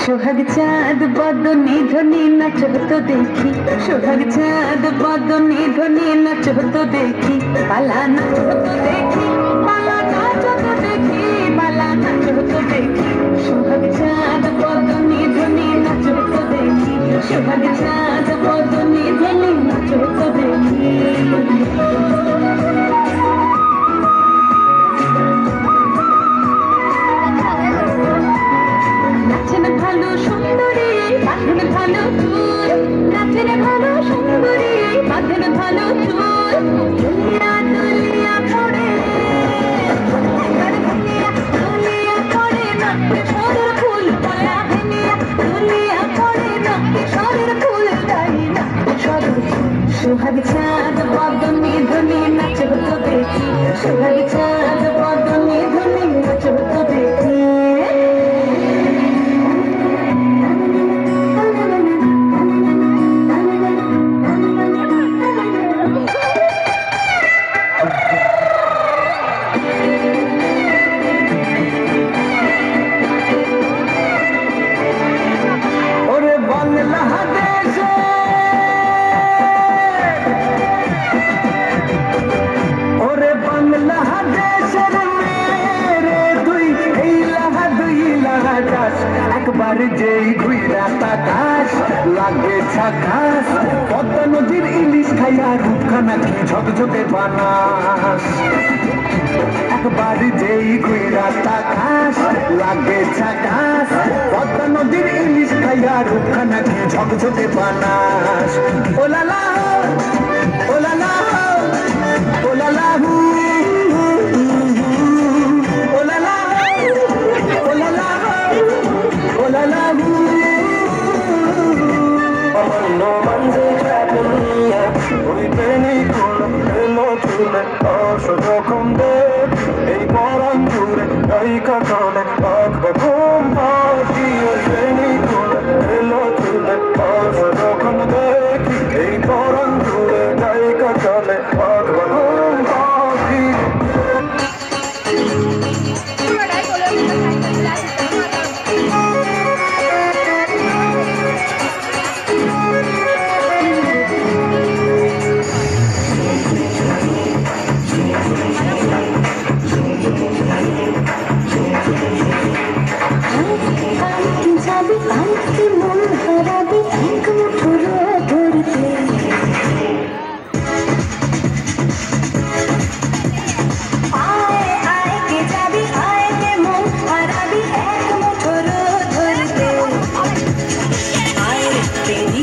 সোহাগ চাঁদ বদনে ধনে নাচ তো দেখি, সোহাগ চাঁদ বদনে ধনে নাচ তো দেখি, পালা নাচ তো দেখি, পালা নাচ তো দেখি, পালা নাচ তো দেখি। সোহাগ চাঁদ বদনে ধনে নাচ তো দেখি, সোহাগ চাঁদ বদনে ধনে নাচ তো দেখি। নাচেন ভালো সুন্দরী বাঁধেন ভালো চুল, নাচেন ভালো সুন্দরী বাঁধেন ভালো চুল, দুলিয়া দুলিয়া পড়ে দুলিয়া পড়ে নাচে সরের ফুল পালা ভেঙিয়া, দুলিয়া পড়ে নাচে সরের ফুল গাই নাচে সরের ফুল। সোহাগ চাঁদ বদনে ধনে নাচ তো দেখি, সোহাগ চাঁদ বদনে ধনে নাচ তো দেখি। একবার যেই ঘুইরা তাকাস লাগে ঝাকাস, পদ্মা নদীর ইলিশ খাইয়া রূপখানা কি ঝকঝকে বানাস। একবার যেই ঘুইরা তাকাস লাগে ঝাকাস, পদ্মা নদীর ইলিশ খাইয়া রূপখানা কি ঝকঝকে বানাস। ওলালা ওলালা ওলালা হু ওলালা ওলালা ওলালা হু। অমন্য মানজে চাকনিয়া ওই বেনি কোন এলো চুলে অসুরকম দেব এই পরাণ দূরে গায়িকা কানে আঁকবে ঘুম পাখি। ওই বেনি কোন এলো চুলে অসুরকম দেব এই পরাণ দূরে গায়িকা কানে আঁকবে ঘুম পাখি। যাবি পালকে মন হারাবি এক মুঠো